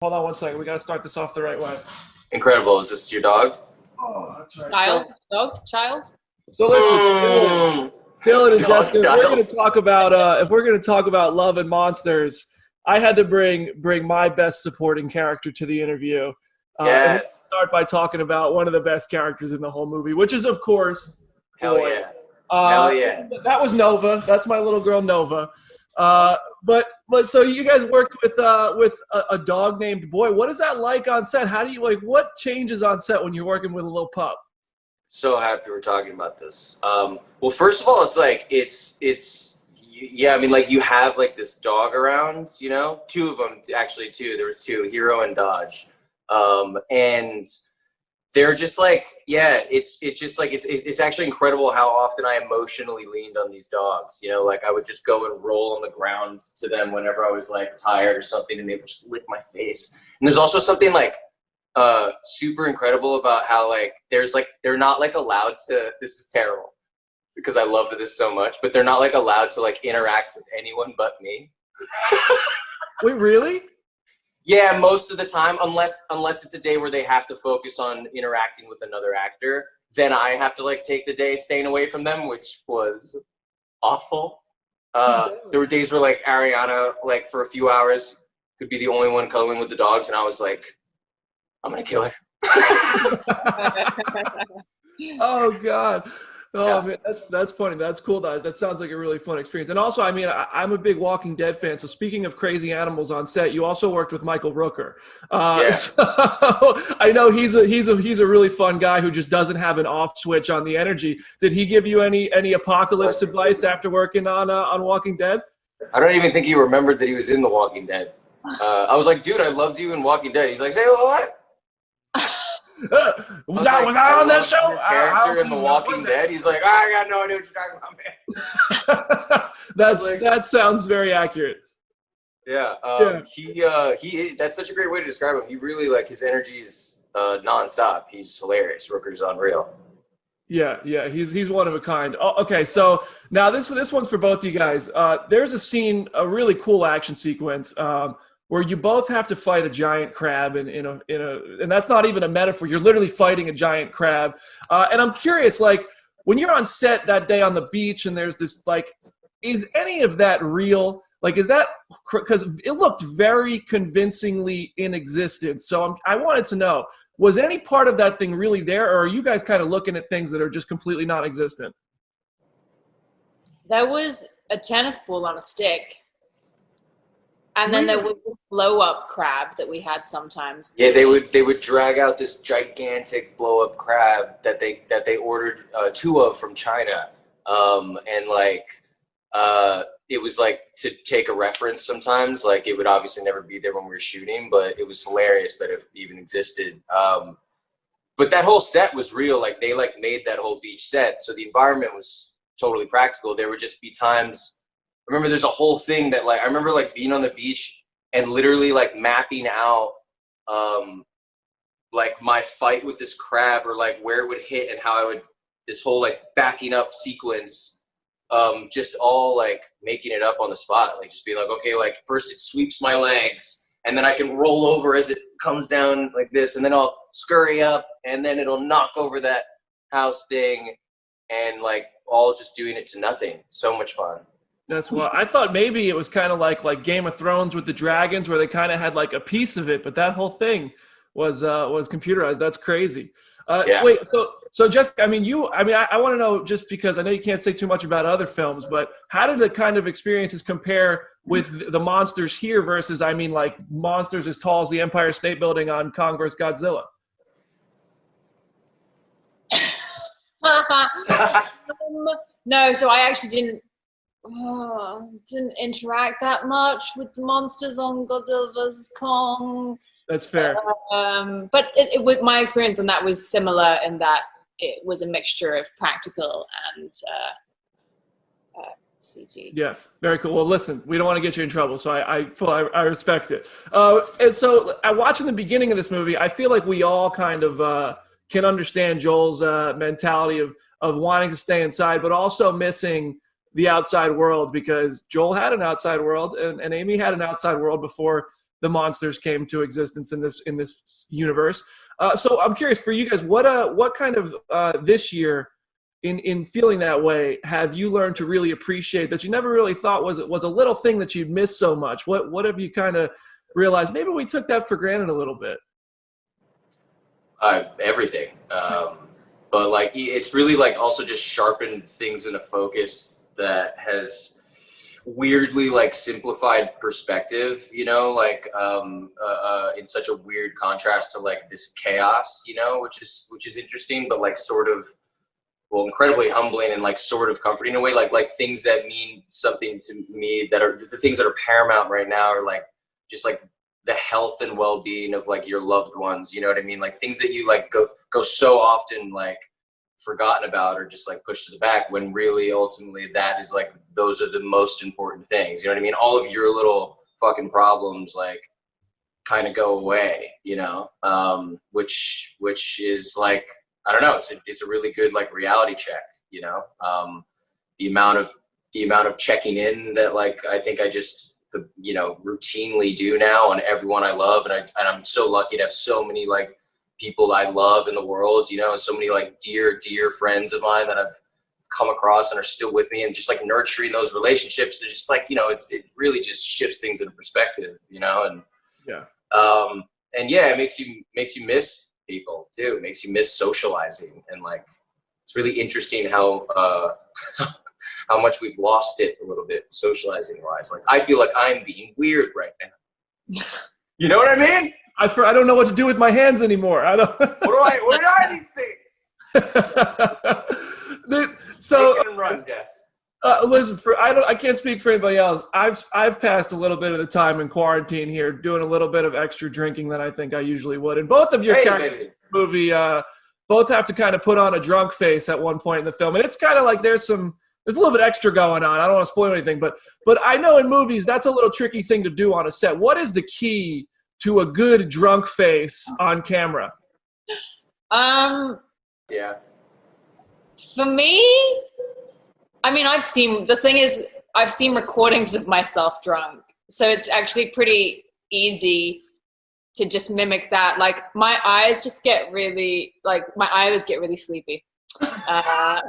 Hold on one second. We got to start this off the right way. Incredible. Is this your dog? Oh, that's right. Child. So listen, Dylan and Dog Jessica, if we're gonna talk about love and monsters, I had to bring my best supporting character to the interview. And let's Yes. start by talking about one of the best characters in the whole movie, which is of course Hell Boy. yeah. Hell yeah. That was Nova. That's my little girl Nova. But so you guys worked with a dog named Boy. What is that like on set? How do you what changes on set when you're working with a little pup? So happy we're talking about this. Well, first of all, I mean, like, you have like this dog around, you know, two of them, actually two, there was two, Hero and Dodge. And they're just like, yeah, it's actually incredible how often I emotionally leaned on these dogs. You know, like I would just go and roll on the ground to them whenever I was like tired or something, and they would just lick my face. And there's also something like super incredible about how like they're not like allowed to, this is terrible because I loved this so much, but they're not like allowed to like interact with anyone but me. Wait, really? Yeah, most of the time, unless it's a day where they have to focus on interacting with another actor, then I have to like take the day staying away from them, which was awful. There were days where like Ariana, like for a few hours, could be the only one cuddling with the dogs, and I was like, I'm gonna kill her. Oh God. Oh Yeah. man, that's funny. That's cool. That sounds like a really fun experience. And also, I mean, I'm a big Walking Dead fan. So speaking of crazy animals on set, you also worked with Michael Rooker. Yeah. So I know he's a really fun guy who just doesn't have an off switch on the energy. Did he give you any apocalypse advice after working on Walking Dead? I don't even think he remembered that he was in The Walking Dead. I was like, dude, I loved you in Walking Dead. He's like, say what? Was I on that show? Character in The Walking Dead. He's like, I got no idea what you're talking about, man. That sounds very accurate. Yeah. He that's such a great way to describe him. He really, like, his energy's nonstop. He's hilarious. Rooker's unreal. Yeah, he's one of a kind. Oh, okay, so now this one's for both you guys. There's a scene, a really cool action sequence, where you both have to fight a giant crab and that's not even a metaphor. You're literally fighting a giant crab. And I'm curious, like, when you're on set that day on the beach and there's this, like, is any of that real? Like, is that, because it looked very convincingly in existence. So I wanted to know, was any part of that thing really there, or are you guys kind of looking at things that are just completely non-existent? There was a tennis ball on a stick. And then there was this blow-up crab that we had sometimes. Yeah, they would drag out this gigantic blow-up crab that they ordered two of from China, and like it was like to take a reference sometimes. Like, it would obviously never be there when we were shooting, but it was hilarious that it even existed. But that whole set was real. Like, they like made that whole beach set, so the environment was totally practical. There would just be times. I remember there's a whole thing that, like, I remember like being on the beach and literally like mapping out like my fight with this crab, or like where it would hit and how I would, this whole like backing up sequence, just all like making it up on the spot. Like, just being like, okay, like first it sweeps my legs and then I can roll over as it comes down like this, and then I'll scurry up and then it'll knock over that house thing, and like all just doing it to nothing. So much fun. That's why I thought maybe it was kind of like Game of Thrones with the dragons, where they kind of had like a piece of it, but that whole thing was computerized. That's crazy. Yeah. Wait, so just, I want to know, just because I know you can't say too much about other films, but how did the kind of experiences compare with the monsters here versus, I mean, like monsters as tall as the Empire State Building on Kong vs. Godzilla? No, so I actually didn't interact that much with the monsters on Godzilla vs. Kong. That's fair. But with my experience on that was similar in that it was a mixture of practical and CG. Yeah, very cool. Well, listen, we don't want to get you in trouble, so I respect it. And so, watching the beginning of this movie, I feel like we all kind of can understand Joel's mentality of wanting to stay inside, but also missing the outside world, because Joel had an outside world and Amy had an outside world before the monsters came to existence in this universe. So I'm curious for you guys, what kind of this year in feeling that way have you learned to really appreciate that you never really thought was a little thing that you'd miss so much? What have you kind of realized maybe we took that for granted a little bit? Everything. But like it's really like also just sharpened things in a focus that has weirdly like simplified perspective, you know, like in such a weird contrast to like this chaos, you know, which is interesting, but like sort of, well, incredibly humbling and like sort of comforting in a way, like things that mean something to me that are the things that are paramount right now are like just like the health and well-being of like your loved ones, you know what I mean? Like things that you like go so often like forgotten about or just like pushed to the back, when really ultimately that is like those are the most important things, you know what I mean? All of your little fucking problems like kind of go away, you know, which is like, I don't know, it's a really good like reality check, you know. The amount of checking in that like I think I just, you know, routinely do now on everyone I love, and I'm so lucky to have so many like people I love in the world, you know, and so many like dear friends of mine that I've come across and are still with me, and just like nurturing those relationships is just like, you know, it really just shifts things into perspective, you know. And yeah, it makes you miss people too. It makes you miss socializing, and like it's really interesting how how much we've lost it a little bit socializing wise. Like I feel like I'm being weird right now. You know what I mean? I don't know what to do with my hands anymore. I don't. What are these things? So Take it and run, Jess. Listen, I can't speak for anybody else. I've passed a little bit of the time in quarantine here, doing a little bit of extra drinking than I think I usually would. And both of your characters in the movie, both have to kind of put on a drunk face at one point in the film, and it's kind of like there's a little bit extra going on. I don't want to spoil anything, but I know in movies that's a little tricky thing to do on a set. What is the key to a good drunk face on camera? Yeah. For me, I mean, I've seen recordings of myself drunk, so it's actually pretty easy to just mimic that. Like my eyes just get really, my eyelids get really sleepy. I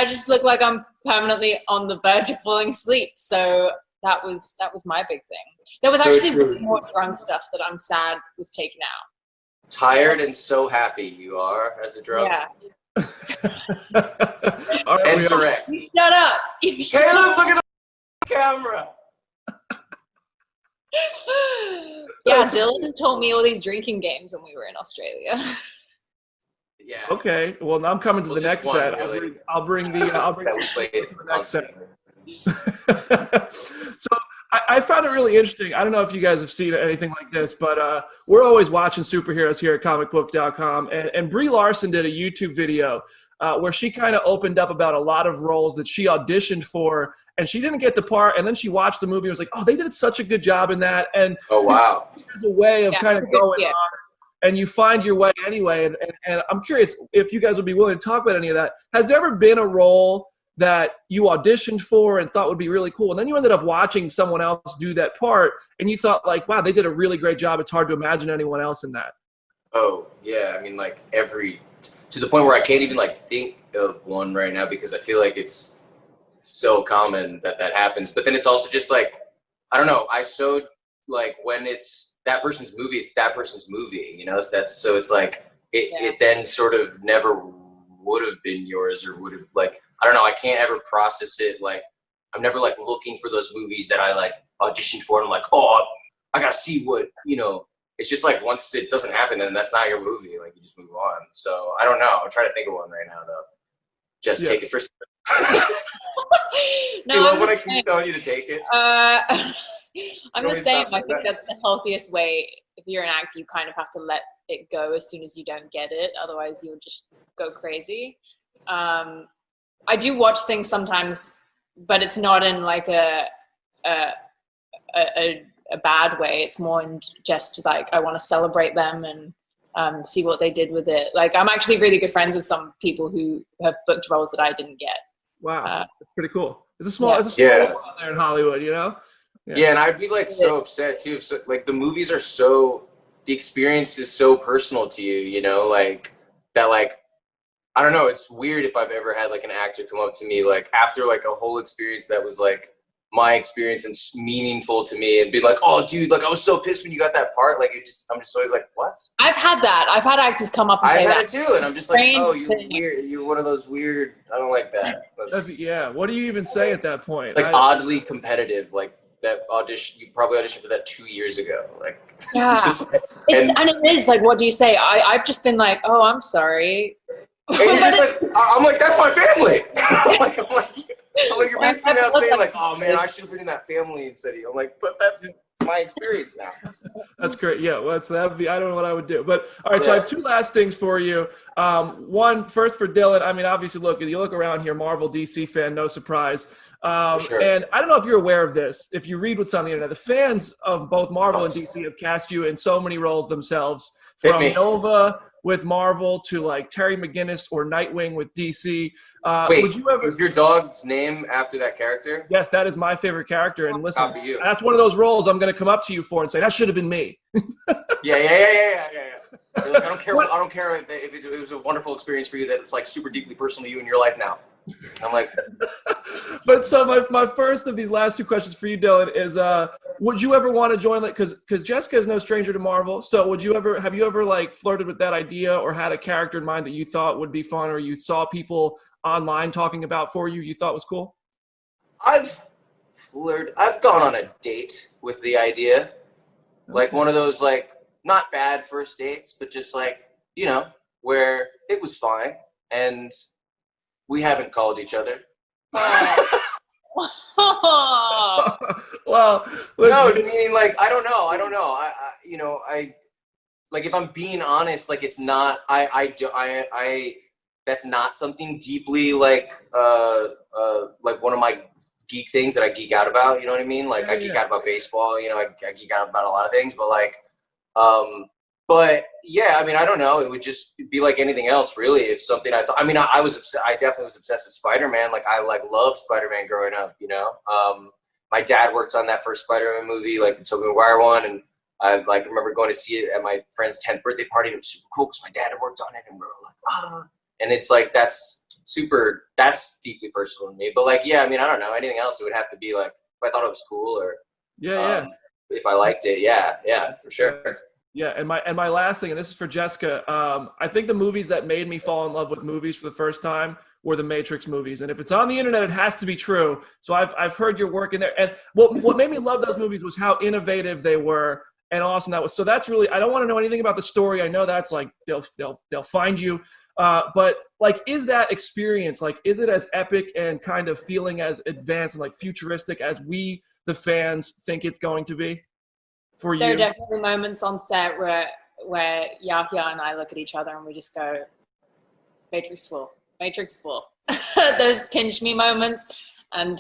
just look like I'm permanently on the verge of falling asleep. So that was my big thing. There was actually more drunk stuff that I'm sad was taken out. Tired and so happy you are as a drunk. Yeah. And direct. You shut up. Caleb, look at the camera. Yeah, Dylan told me all these drinking games when we were in Australia. Yeah. Okay. Well, now I'm coming to the next set. Really. I'll bring the next set. So I found it really interesting. I don't know if you guys have seen anything like this, but we're always watching superheroes here at comicbook.com. And Brie Larson did a YouTube video where she kind of opened up about a lot of roles that she auditioned for, and she didn't get the part. And then she watched the movie and was like, oh, they did such a good job in that. And oh, wow. There's a way of kind of going on. And you find your way anyway. And I'm curious if you guys would be willing to talk about any of that. Has there ever been a role that you auditioned for and thought would be really cool, and then you ended up watching someone else do that part, and you thought like, wow, they did a really great job. It's hard to imagine anyone else in that. Oh, yeah. I mean, like to the point where I can't even like think of one right now, because I feel like it's so common that happens. But then it's also just like, I don't know. Like when it's that person's movie, it's that person's movie, you know? So it's like, it then sort of never would have been yours, or would have, like, I don't know, I can't ever process it. Like, I'm never like looking for those movies that I like auditioned for, and I'm like, oh, I gotta see what, you know. It's just like once it doesn't happen, then that's not your movie. Like, you just move on. So I don't know. I'm trying to think of one right now though. Just take it for. No, what I keep telling you to take it. I'm the same. I think that's the healthiest way. If you're an actor, you kind of have to let it go as soon as you don't get it. Otherwise, you'll just go crazy. I do watch things sometimes, but it's not in like a bad way. It's more in just like I want to celebrate them and see what they did with it. Like, I'm actually really good friends with some people who have booked roles that I didn't get. Wow, that's pretty cool. It's a small world out there in Hollywood, you know. Yeah, and I'd be like so upset too. So, like the movies are so, the experience is so personal to you, you know, like that. Like I don't know. It's weird if I've ever had like an actor come up to me like after like a whole experience that was like my experience and meaningful to me, and be like, "Oh, dude, like I was so pissed when you got that part." Like I'm just always like, "What?" I've had that. I've had actors come up and say that. I've had it too, and I'm just like, "Oh, you're weird. You're one of those weird. I don't like that." Yeah. What do you even say at that point? Like oddly competitive. Like that audition. You probably auditioned for that 2 years ago. Like yeah, and it is like, what do you say? I've just been like, "Oh, I'm sorry." And you're just like, I'm like, that's my family. I'm like, you're basically now saying like, oh man, I should have been in that family instead of you. I'm like, but that's my experience now. That's great. Yeah, well, that would be, I don't know what I would do. But all right, so I have 2 last things for you. One, first for Dylan. I mean, obviously, look, you look around here, Marvel, DC fan, no surprise. Sure. And I don't know if you're aware of this. If you read what's on the internet, the fans of both Marvel and DC have cast you in so many roles themselves, from Nova with Marvel to like Terry McGinnis or Nightwing with DC. Wait, would you ever? Is your dog's name after that character? Yes, that is my favorite character. And listen, that's one of those roles I'm going to come up to you for and say that should have been me. Yeah. Like, I don't care. I don't care if it was a wonderful experience for you that it's like super deeply personal to you in your life now. I'm like, but so my first of these last 2 questions for you, Dylan, is would you ever want to join, like, because Jessica is no stranger to Marvel, so have you ever like flirted with that idea or had a character in mind that you thought would be fun or you saw people online talking about for you thought was cool? I've gone on a date with the idea. Okay. Like one of those like not bad first dates, but just like, you know, where it was fine and we haven't called each other. Well, no, meaning like I don't know. I like if I'm being honest, like it's not. I that's not something deeply like one of my geek things that I geek out about. You know what I mean? Like I geek out about baseball. You know, I geek out about a lot of things, but like, but yeah, I mean, I don't know. It would just be like anything else, really. If something I thought, I mean, I definitely was obsessed with Spider-Man. Like I like loved Spider-Man growing up, you know? My dad worked on that first Spider-Man movie, like the Tobey Maguire one. And I like remember going to see it at my friend's 10th birthday party. And it was super cool because my dad had worked on it and we were like, and it's like, that's deeply personal to me. But like, yeah, I mean, I don't know, anything else, it would have to be like, if I thought it was cool or if I liked it. Yeah, for sure. Yeah, and my last thing, and this is for Jessica. I think the movies that made me fall in love with movies for the first time were the Matrix movies, and if it's on the internet, it has to be true. So I've heard your work in there, and what made me love those movies was how innovative they were and awesome that was. So that's really, I don't want to know anything about the story. I know that's like they'll find you, but like, is that experience, like, is it as epic and kind of feeling as advanced and like futuristic as we the fans think it's going to be? For there you? are definitely moments on set where Yahya and I look at each other and we just go, Matrix 4. Those pinch me moments. And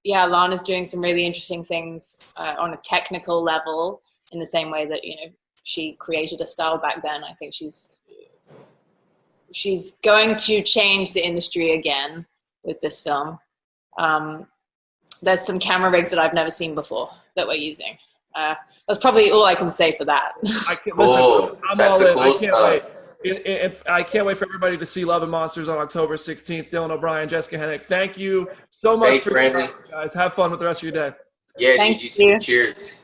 Lana's doing some really interesting things on a technical level in the same way that, you know, she created a style back then. I think she's going to change the industry again with this film. There's some camera rigs that I've never seen before that we're using. That's probably all I can say for that. Listen, I'm all in. I can't wait. I can't wait for everybody to see Love and Monsters on October 16th. Dylan O'Brien, Jessica Henwick, thank you so much. Thanks, Brandon. Guys. Have fun with the rest of your day. Yeah, dude, you too. Cheers.